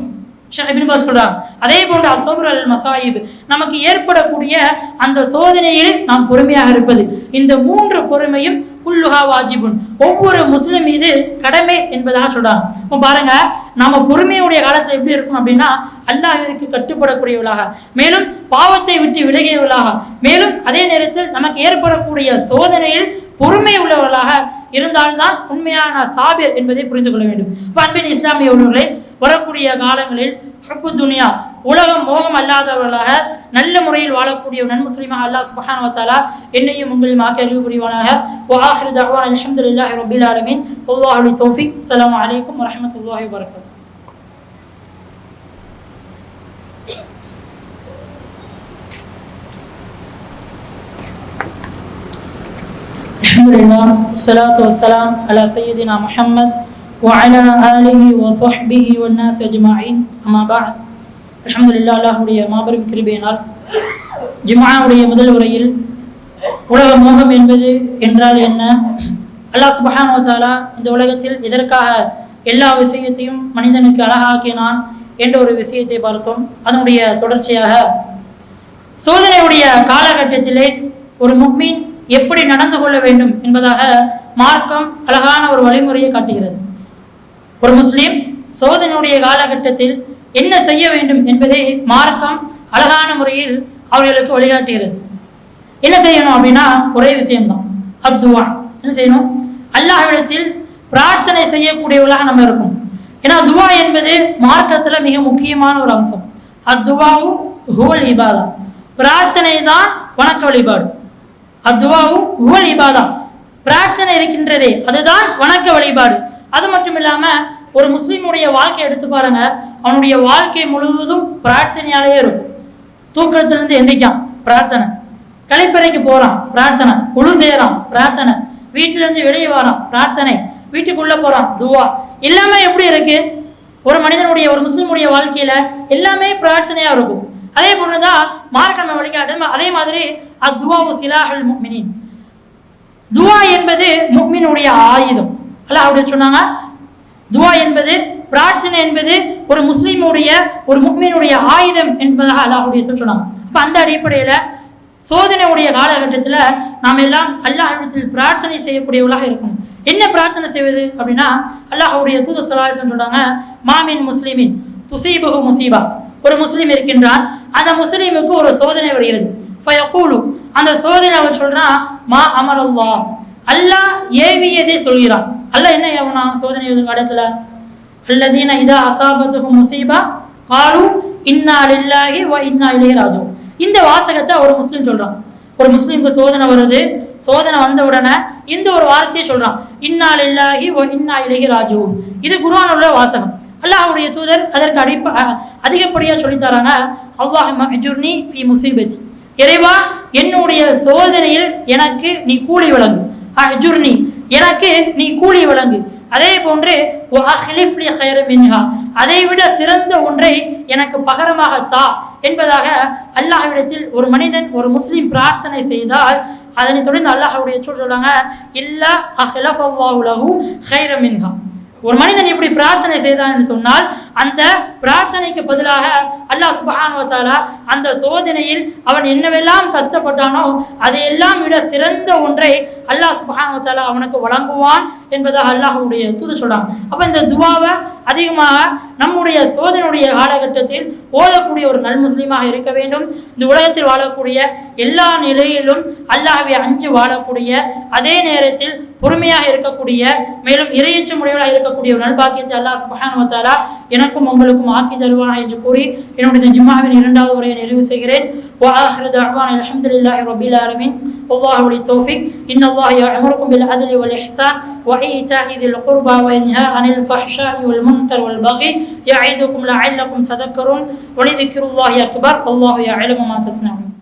ஷேக் இப்னு பாஸ் சொல்றாங்க. அதே போன்று அஸ்ஸப்ரு அலல் மசாயிப், நமக்கு ஏற்படக்கூடிய அந்த சோதனையில் நாம் பொறுமையாக இருப்பது. இந்த 3 பொறுமையும் குல்லுஹா வாஜிபுன், ஒவ்வொரு முஸ்லிம் மீது கடமை என்பதாக சொல்றாங்க. இப்போ பாருங்க, நாம பொறுமையுடைய காலத்தில் எப்படி இருக்கும் அப்படின்னா, அல்லாஹ்விற்கு கட்டுப்படக்கூடியவளாக, மேலும் பாவத்தை விட்டு விலகியவளாக, மேலும் அதே நேரத்தில் நமக்கு ஏற்படக்கூடிய சோதனையில் பொறுமை உள்ளவர்களாக இருந்தால்தான் உண்மையான சாபிர் என்பதை புரிந்து கொள்ள வேண்டும். அன்பின் இஸ்லாமிய உறவுகளை, வரக்கூடிய காலங்களில் ஹுப்பு துனியா, உலகம் மோகம் அல்லாதவர்களாக நல்ல முறையில் வாழக்கூடிய நன்முஸ்லிமாக அல்லாஹ் சுப்ஹானஹு வ தஆலா என்னையும் உங்களையும் ஆக்கி அறிவு புரிவானாக. வ ஆகிரு தஅவானா அல்ஹம்துலில்லாஹி ரப்பில் ஆலமீன். வல்லாஹு லி தௌஃபீக். அஸ்ஸலாமு அலைக்கும் வ ரஹ்மத்துல்லாஹி வ பரகாத்துஹு. அல்ஹம்துலில்லாஹ் ஸலாத்து வஸ்ஸலாம் அலா சய்யிதினா முஹம்மத் وعلى آله وصحبه والناس أجمعين أما بعد. அல்ஹம்துலில்லாஹ், அல்லாஹ்வுடைய மாபெரும் கிருபையினால் ஜும்ஆவுடைய முதல் உரையில் உலக மோகம் என்பது என்றால் என்ன, அல்லாஹ் சுப்ஹானஹு வ தஆலா இந்த உலகத்தில் எதற்காக எல்லா விஷயத்தையும் மனிதனுக்கு அழகாக்கினான் என்ற ஒரு விஷயத்தை பார்த்தோம். அதனுடைய தொடர்ச்சியாக சோதனையுடைய காலகட்டத்திலே ஒரு முஃமின் எப்படி நடந்து கொள்ள வேண்டும் என்பதாக மார்க்கம் அழகான ஒரு வழிமுறையை காட்டுகிறது. ஒரு முஸ்லிம் சோதனையுடைய காலகட்டத்தில் என்ன செய்ய வேண்டும் என்பதை மார்க்கம் அழகான முறையில் அவர்களுக்கு வழிகாட்டுகிறது. என்ன செய்யணும் அப்படின்னா, ஒரே விஷயம்தான், அத்துவா. என்ன செய்யணும்? அல்லாஹ்விடத்தில் பிரார்த்தனை செய்யக்கூடியவர்களாக நம்ம இருக்கும். ஏன்னா துவா என்பது மார்க்கத்தில் மிக முக்கியமான ஒரு அம்சம். அத்துவாவு ஹுவல் இபாதா, பிரார்த்தனை தான் வணக்க வழிபாடு. அத்துவாவு ஹுவல் இபாதா, பிரார்த்தனை இருக்கின்றதே அதுதான் வணக்க வழிபாடு. அது மட்டும் இல்லாம ஒரு முஸ்லீமுடைய வாழ்க்கை எடுத்து பாருங்க, அவனுடைய வாழ்க்கை முழுவதும் பிரார்த்தனையாலேயே இருக்கும். தூக்கத்திலிருந்து எந்திரிக்கான் பிரார்த்தனை, கழிப்பறைக்கு போறான் பிரார்த்தனை, உழு செய்யறான் பிரார்த்தனை, வீட்டிலிருந்து வெளியே வரான் பிரார்த்தனை, வீட்டுக்குள்ள போறான் துவா. எல்லாமே எப்படி இருக்கு? ஒரு மனிதனுடைய, ஒரு முஸ்லீமுடைய வாழ்க்கையில எல்லாமே பிரார்த்தனையா இருக்கும். அதே போன்றுதான் மார்க்கம் வழிகாட்டும். அதே மாதிரி அத்துவாவு சிலாஹுல் முஃமினீன், துவா என்பது முஃமினுடைய ஆயுதம். அல்லாஹ் அப்படி சொன்னாங்க, துவா என்பது, பிரார்த்தனை என்பது ஒரு முஸ்லீமுடைய, ஒரு முஃமினுடைய ஆயுதம் என்பதாக அல்லாஹ்வுடைய சொன்னாங்க. அப்ப அந்த அடிப்படையில சோதனையுடைய காலகட்டத்தில் நாம் எல்லாம் அல்லாஹ்விடத்தில் பிரார்த்தனை செய்யக்கூடியவர்களாக இருக்கணும். என்ன பிரார்த்தனை செய்வது அப்படின்னா, அல்லாஹ்வுடைய தூதர் ஸல்லல்லாஹு அலைஹி வஸல்லம் சொல்றாங்க, மாமின் முஸ்லிமின் துஸீபுஹு முஸீபா, ஒரு முஸ்லீம் இருக்கின்றான், அந்த முஸ்லீமுக்கு ஒரு சோதனை வருகிறது. ஃபயகூலு, அந்த சோதனை அவன் சொல்றான், மா அமரல்லாஹ், அல்லாஹ் ஏவியதை சொல்கிறான். அல்லாஹ் என்ன ஏவனா சோதனை காலத்துல? அல்லதீன இதா அஸாபத்துஹும் முஸீபா காலு இன்னா லில்லாஹி வ இன்னா இலைஹி ராஜிஊன். இந்த வாசகத்தை ஒரு முஸ்லீம் சொல்றான். ஒரு முஸ்லீமுக்கு சோதனை வருது, சோதனை வந்த உடனே இந்த ஒரு வார்த்தையை சொல்றான், இன்னா லில்லாஹி வ இன்னா இலைஹி ராஜிஊன். இது குர்ஆனில் உள்ள வாசகம். அல்லாஹ்வுடைய தூதர் அதற்கு அதிகப்படியாக சொல்லித்தராங்க, அல்லாஹும்ம அஜுர்னி ஃபி முஸீபதி, இறைவா என்னுடைய சோதனையில் எனக்கு நீ கூலி வழங்கு. அஜுர்னி, எனக்கு நீ கூலி வழங்கு. அதே போன்று அதை விட சிறந்த ஒன்றை எனக்கு பகரமாக தா என்பதாக அல்லாஹ்விடத்தில் ஒரு மனிதன், ஒரு முஸ்லீம் பிரார்த்தனை செய்தால் அதனை தொடர்ந்து அல்லாஹ்வுடைய சொல்றாங்க, இல்லா அஹ்லஃபல்லாஹு லஹு கைரம் மின்ஹா. ஒரு மனிதன் இப்படி பிரார்த்தனை செய்தான் என்று சொன்னால் அந்த பிரார்த்தனைக்கு பதிலாக அல்லாஹ் சுப்ஹானஹு வ தஆலா அந்த சோதனையில் அவன் என்னவெல்லாம் கஷ்டப்பட்டானோ அதையெல்லாம் விட சிறந்த ஒன்றை அல்லாஹ் சுப்ஹானஹு வ தஆலா அவனுக்கு வழங்குவான் என்பதாக அல்லாஹ்வுடைய தூதர் சொல்றாங்க. அப்ப இந்த துவாவை அதிகமாக நம்முடைய சோதனையுடைய காலகட்டத்தில் ஓதக்கூடிய ஒரு நல் முஸ்லீமாக இருக்க வேண்டும். இந்த உலகத்தில் வாழக்கூடிய எல்லா நிலையிலும் அல்லாஹ்வை அஞ்சு வாழக்கூடிய, அதே நேரத்தில் பொறுமையாக இருக்கக்கூடிய, மேலும் இறையச்சம் உடையவராக இருக்கக்கூடிய ஒரு நல்பாக்கியத்தை அல்லாஹ் சுப்ஹானஹு வ தஆலா எனக்கும் உங்களுக்கும் ஆக்கி தருவானா என்று கூறி என்னுடைய ஜும்மாவின் 2வது உரையை நிறைவு செய்கிறேன். வ ஆகிரு தஅவானா அல்ஹம்துலில்லாஹி ரப்பில் ஆலமீன். வல்லாஹு வலி தௌஃபீக். இன்னல்லாஹ யஅமுருக்கும் பில் அத்லி வல் இஹ்சான் வ ஈதாஇ தில் குர்பா வ யன்ஹா அனில் ஃபஹ்ஷாஇ வல் முன்கர் வல் பகி يعظكم لعلكم تذكرون ولذكر الله أكبر والله يعلم ما تصنعون.